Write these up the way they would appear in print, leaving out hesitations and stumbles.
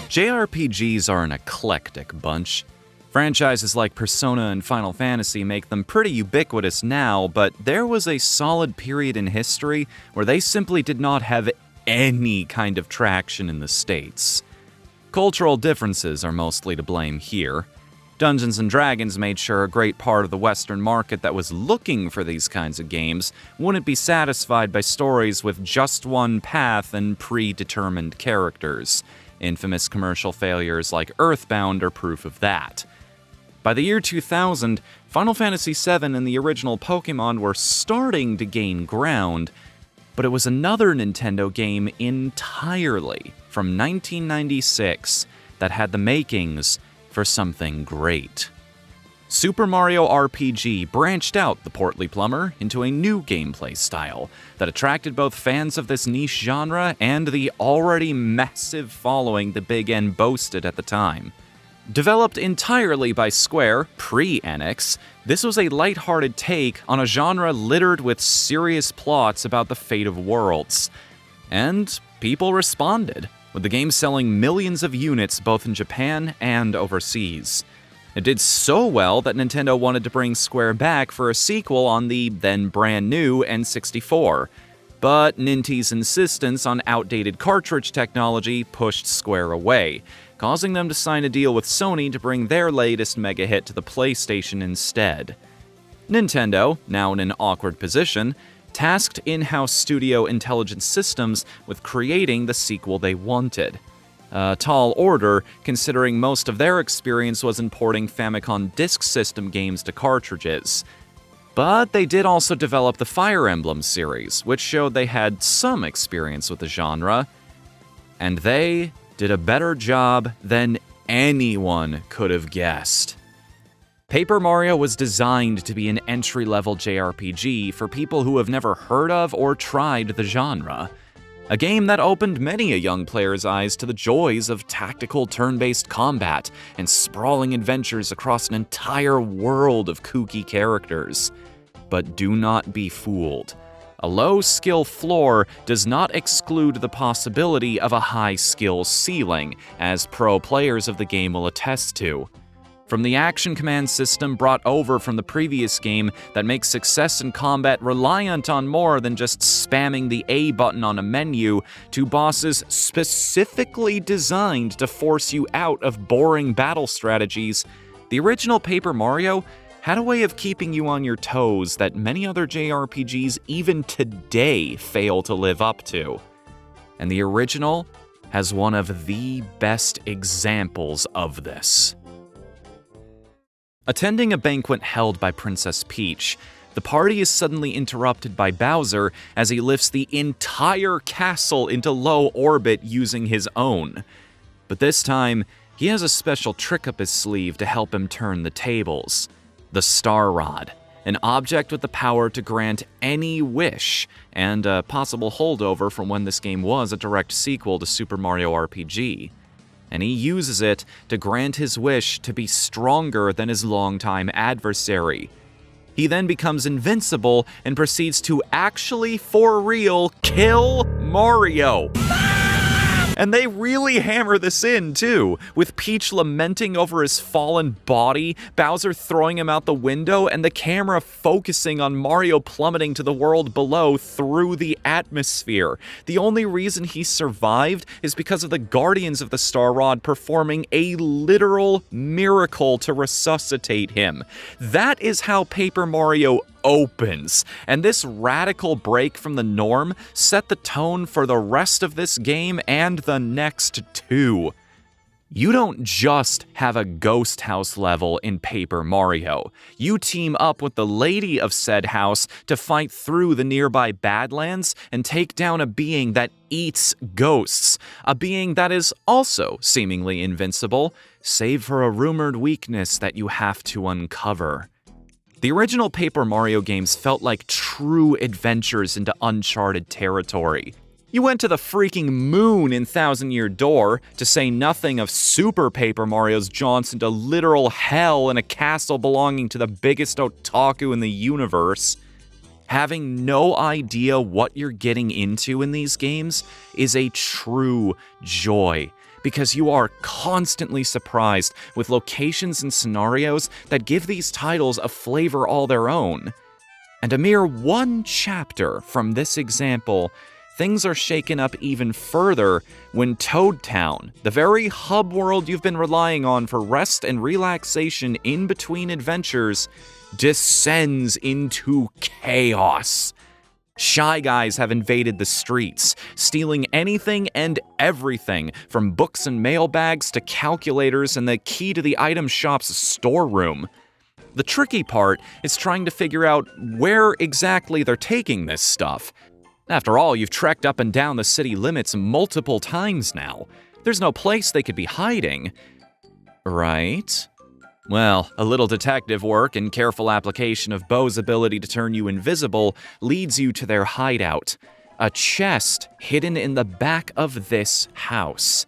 JRPGs are an eclectic bunch. Franchises like Persona and Final Fantasy make them pretty ubiquitous now, but there was a solid period in history where they simply did not have any kind of traction in the States. Cultural differences are mostly to blame here. Dungeons & Dragons made sure a great part of the Western market that was looking for these kinds of games wouldn't be satisfied by stories with just one path and predetermined characters. Infamous commercial failures like Earthbound are proof of that. By the year 2000, Final Fantasy VII and the original Pokémon were starting to gain ground, but it was another Nintendo game entirely from 1996 that had the makings for something great. Super Mario RPG branched out the portly plumber into a new gameplay style that attracted both fans of this niche genre and the already massive following the Big N boasted at the time. Developed entirely by Square, pre-Enix, this was a lighthearted take on a genre littered with serious plots about the fate of worlds. And people responded, with the game selling millions of units both in Japan and overseas. It did so well that Nintendo wanted to bring Square back for a sequel on the then brand new N64, but Nintendo's insistence on outdated cartridge technology pushed Square away, causing them to sign a deal with Sony to bring their latest mega hit to the PlayStation instead. Nintendo, now in an awkward position, tasked in-house studio Intelligent Systems with creating the sequel they wanted. A tall order, considering most of their experience was in porting Famicom Disk System games to cartridges. But they did also develop the Fire Emblem series, which showed they had some experience with the genre. And they did a better job than anyone could have guessed. Paper Mario was designed to be an entry-level JRPG for people who have never heard of or tried the genre. A game that opened many a young player's eyes to the joys of tactical turn-based combat and sprawling adventures across an entire world of kooky characters. But do not be fooled. A low skill floor does not exclude the possibility of a high skill ceiling, as pro players of the game will attest to. From the action command system brought over from the previous game that makes success in combat reliant on more than just spamming the A button on a menu, to bosses specifically designed to force you out of boring battle strategies, the original Paper Mario had a way of keeping you on your toes that many other JRPGs even today fail to live up to. And the original has one of the best examples of this. Attending a banquet held by Princess Peach, the party is suddenly interrupted by Bowser as he lifts the entire castle into low orbit using his own. But this time, he has a special trick up his sleeve to help him turn the tables. The Star Rod, an object with the power to grant any wish, and a possible holdover from when this game was a direct sequel to Super Mario RPG. And he uses it to grant his wish to be stronger than his longtime adversary. He then becomes invincible and proceeds to actually, for real, kill Mario. And they really hammer this in, too, with Peach lamenting over his fallen body, Bowser throwing him out the window, and the camera focusing on Mario plummeting to the world below through the atmosphere. The only reason he survived is because of the Guardians of the Star Rod performing a literal miracle to resuscitate him. That is how Paper Mario opens, and this radical break from the norm set the tone for the rest of this game and the next two. You don't just have a ghost house level in Paper Mario. You team up with the lady of said house to fight through the nearby Badlands and take down a being that eats ghosts, a being that is also seemingly invincible, save for a rumored weakness that you have to uncover. The original Paper Mario games felt like true adventures into uncharted territory. You went to the freaking moon in Thousand Year Door, to say nothing of Super Paper Mario's jaunts into literal hell in a castle belonging to the biggest otaku in the universe. Having no idea what you're getting into in these games is a true joy, because you are constantly surprised with locations and scenarios that give these titles a flavor all their own. And a mere one chapter from this example, things are shaken up even further when Toad Town, the very hub world you've been relying on for rest and relaxation in between adventures, descends into chaos. Shy Guys have invaded the streets, stealing anything and everything from books and mailbags to calculators and the key to the item shop's storeroom. The tricky part is trying to figure out where exactly they're taking this stuff. After all, you've trekked up and down the city limits multiple times now. There's no place they could be hiding. Right? Well, a little detective work and careful application of Bo's ability to turn you invisible leads you to their hideout, a chest hidden in the back of this house.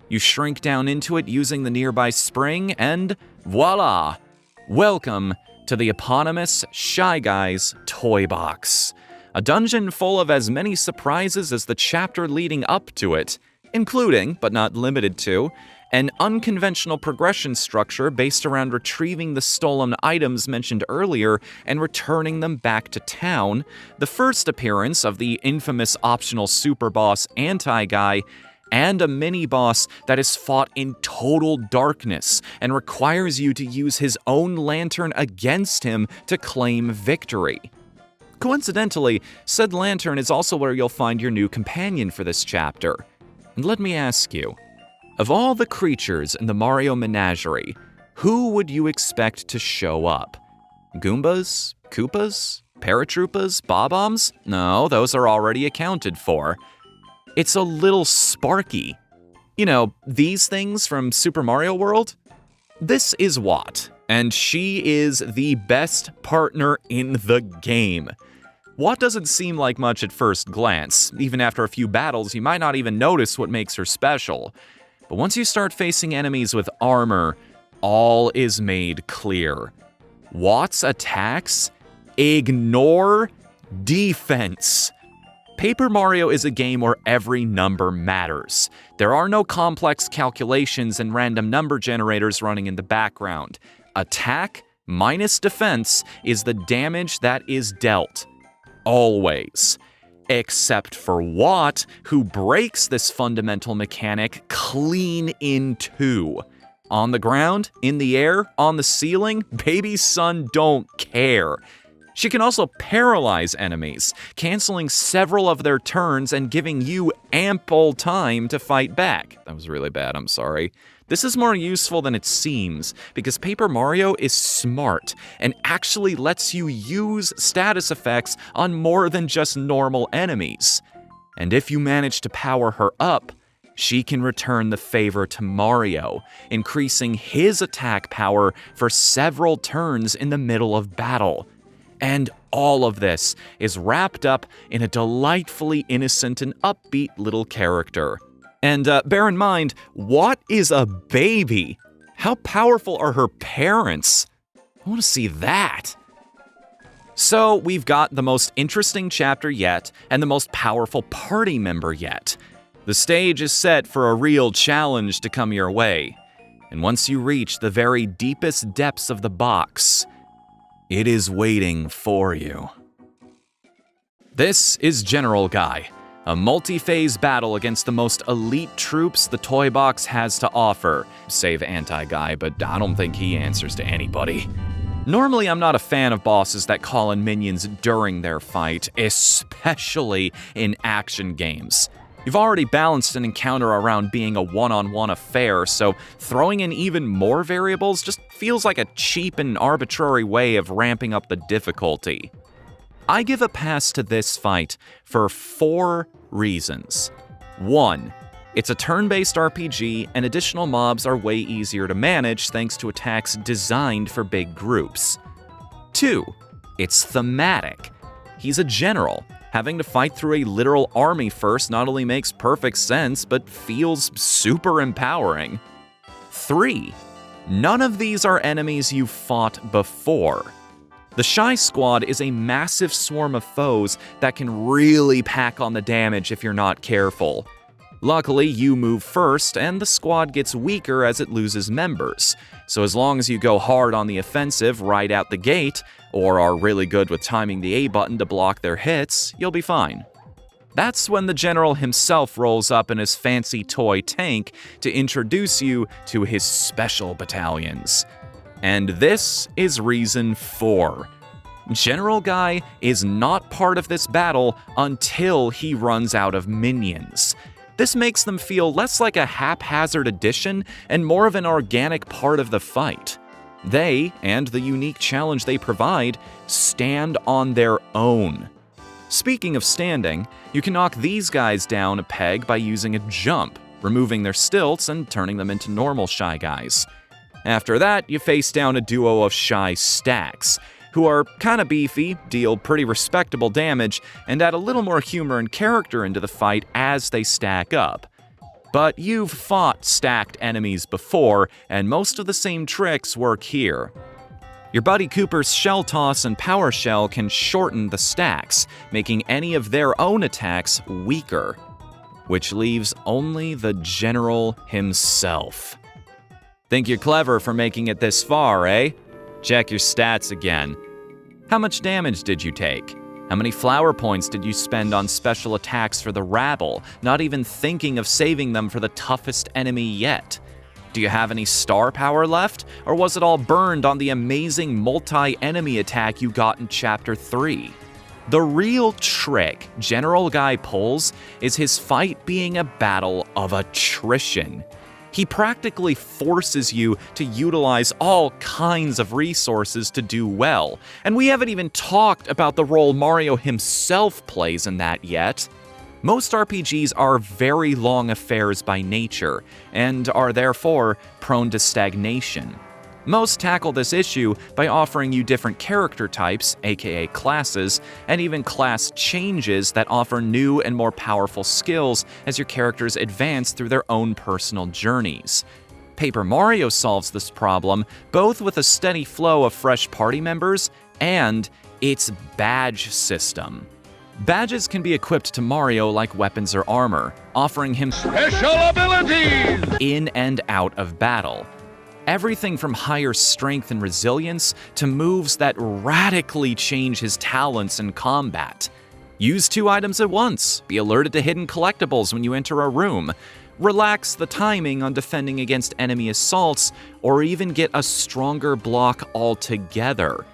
You shrink down into it using the nearby spring and voila! Welcome to the eponymous Shy Guys toy box. A dungeon full of as many surprises as the chapter leading up to it, including, but not limited to, an unconventional progression structure based around retrieving the stolen items mentioned earlier and returning them back to town, the first appearance of the infamous optional super boss Anti-Guy, and a mini-boss that is fought in total darkness and requires you to use his own lantern against him to claim victory. Coincidentally, said lantern is also where you'll find your new companion for this chapter. And let me ask you, of all the creatures in the Mario Menagerie, who would you expect to show up? Goombas? Koopas? Paratroopas? Bob-ombs? No, those are already accounted for. It's a little Sparky. You know, these things from Super Mario World? This is Watt, and she is the best partner in the game. Watt doesn't seem like much at first glance. Even after a few battles, you might not even notice what makes her special. But once you start facing enemies with armor, all is made clear. Watt's attacks ignore defense. Paper Mario is a game where every number matters. There are no complex calculations and random number generators running in the background. Attack minus defense is the damage that is dealt. Always. Except for Watt, who breaks this fundamental mechanic clean in two. On the ground, in the air, on the ceiling, baby son don't care. She can also paralyze enemies, canceling several of their turns and giving you ample time to fight back. That was really bad, I'm sorry. This is more useful than it seems, because Paper Mario is smart and actually lets you use status effects on more than just normal enemies. And if you manage to power her up, she can return the favor to Mario, increasing his attack power for several turns in the middle of battle. And all of this is wrapped up in a delightfully innocent and upbeat little character. And bear in mind, Watt is a baby. How powerful are her parents? I want to see that. So we've got the most interesting chapter yet and the most powerful party member yet. The stage is set for a real challenge to come your way. And once you reach the very deepest depths of the box, it is waiting for you. This is General Guy, a multi-phase battle against the most elite troops the toy box has to offer. Save Anti-Guy, but I don't think he answers to anybody. Normally, I'm not a fan of bosses that call in minions during their fight, especially in action games. You've already balanced an encounter around being a one-on-one affair, so throwing in even more variables just feels like a cheap and arbitrary way of ramping up the difficulty. I give a pass to this fight for 4 reasons. 1. It's a turn-based RPG, and additional mobs are way easier to manage thanks to attacks designed for big groups. 2. It's thematic. He's a general. Having to fight through a literal army first not only makes perfect sense, but feels super empowering. 3. None of these are enemies you've fought before. The Shy Squad is a massive swarm of foes that can really pack on the damage if you're not careful. Luckily, you move first, and the squad gets weaker as it loses members. So as long as you go hard on the offensive right out the gate, or are really good with timing the A button to block their hits, you'll be fine. That's when the general himself rolls up in his fancy toy tank to introduce you to his special battalions. And this is reason 4. General Guy is not part of this battle until he runs out of minions. This makes them feel less like a haphazard addition and more of an organic part of the fight. They, and the unique challenge they provide, stand on their own. Speaking of standing, you can knock these guys down a peg by using a jump, removing their stilts and turning them into normal Shy Guys. After that, you face down a duo of Shy Stacks, who are kinda beefy, deal pretty respectable damage, and add a little more humor and character into the fight as they stack up. But you've fought stacked enemies before, and most of the same tricks work here. Your buddy Cooper's Shell Toss and Power Shell can shorten the stacks, making any of their own attacks weaker, which leaves only the General himself. Think you're clever for making it this far, eh? Check your stats again. How much damage did you take? How many flower points did you spend on special attacks for the rabble, not even thinking of saving them for the toughest enemy yet? Do you have any star power left, or was it all burned on the amazing multi-enemy attack you got in Chapter 3? The real trick General Guy pulls is his fight being a battle of attrition. He practically forces you to utilize all kinds of resources to do well, and we haven't even talked about the role Mario himself plays in that yet. Most RPGs are very long affairs by nature, and are therefore prone to stagnation. Most tackle this issue by offering you different character types, aka classes, and even class changes that offer new and more powerful skills as your characters advance through their own personal journeys. Paper Mario solves this problem both with a steady flow of fresh party members and its badge system. Badges can be equipped to Mario like weapons or armor, offering him special abilities in and out of battle. Everything from higher strength and resilience to moves that radically change his talents in combat. Use 2 items at once, be alerted to hidden collectibles when you enter a room, relax the timing on defending against enemy assaults, or even get a stronger block altogether.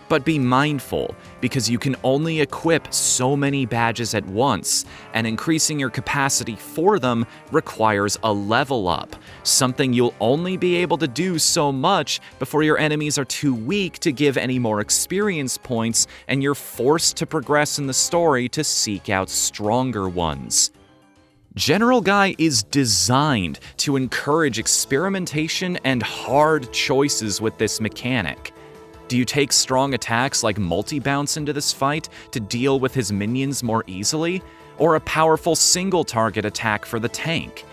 But be mindful, because you can only equip so many badges at once, and increasing your capacity for them requires a level up, something you'll only be able to do so much before your enemies are too weak to give any more experience points, and you're forced to progress in the story to seek out stronger ones. General Guy is designed to encourage experimentation and hard choices with this mechanic. Do you take strong attacks like multi-bounce into this fight to deal with his minions more easily? Or a powerful single-target attack for the tank?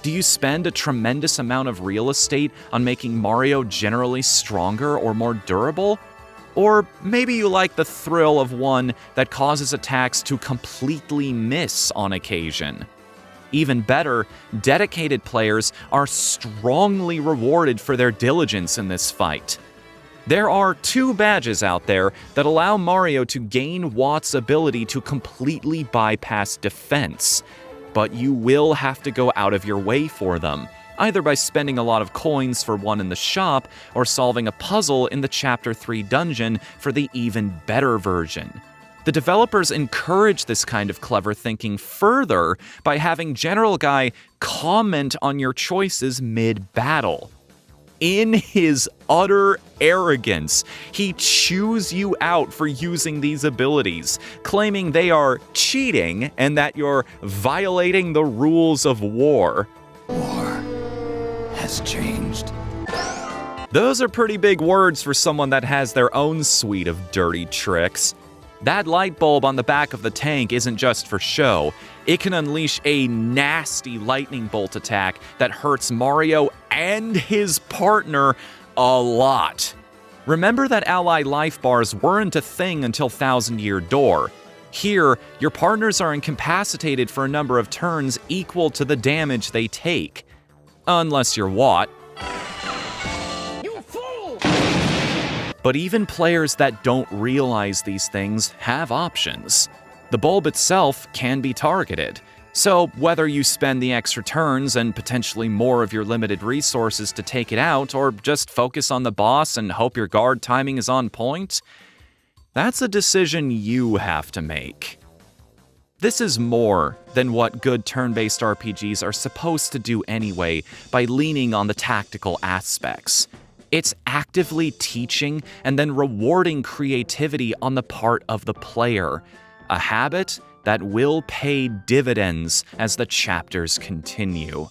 Do you spend a tremendous amount of real estate on making Mario generally stronger or more durable? Or maybe you like the thrill of one that causes attacks to completely miss on occasion? Even better, dedicated players are strongly rewarded for their diligence in this fight. There are 2 badges out there that allow Mario to gain Watt's ability to completely bypass defense, but you will have to go out of your way for them, either by spending a lot of coins for one in the shop or solving a puzzle in the Chapter 3 dungeon for the even better version. The developers encourage this kind of clever thinking further by having General Guy comment on your choices mid-battle. In his utter arrogance, he chews you out for using these abilities, claiming they are cheating and that you're violating the rules of war. War has changed. Those are pretty big words for someone that has their own suite of dirty tricks. That light bulb on the back of the tank isn't just for show. It can unleash a nasty lightning bolt attack that hurts Mario and his partner a lot. Remember that ally life bars weren't a thing until Thousand Year Door. Here, your partners are incapacitated for a number of turns equal to the damage they take. Unless you're Watt. You fool! But even players that don't realize these things have options. The bulb itself can be targeted. So whether you spend the extra turns and potentially more of your limited resources to take it out, or just focus on the boss and hope your guard timing is on point, that's a decision you have to make. This is more than what good turn-based RPGs are supposed to do anyway by leaning on the tactical aspects. It's actively teaching and then rewarding creativity on the part of the player, a habit that will pay dividends as the chapters continue.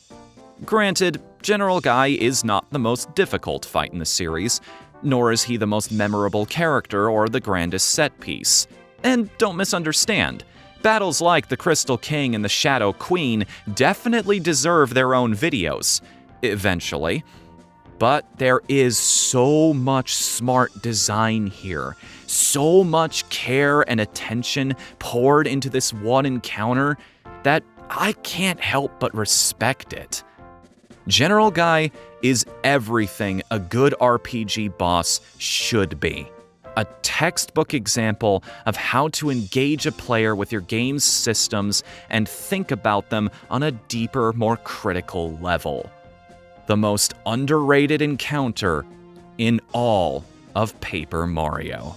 Granted, General Guy is not the most difficult fight in the series, nor is he the most memorable character or the grandest set piece. And don't misunderstand, battles like the Crystal King and the Shadow Queen definitely deserve their own videos, eventually. But there is so much smart design here, so much care and attention poured into this one encounter that I can't help but respect it. General Guy is everything a good RPG boss should be. A textbook example of how to engage a player with your game's systems and think about them on a deeper, more critical level. The most underrated encounter in all of Paper Mario.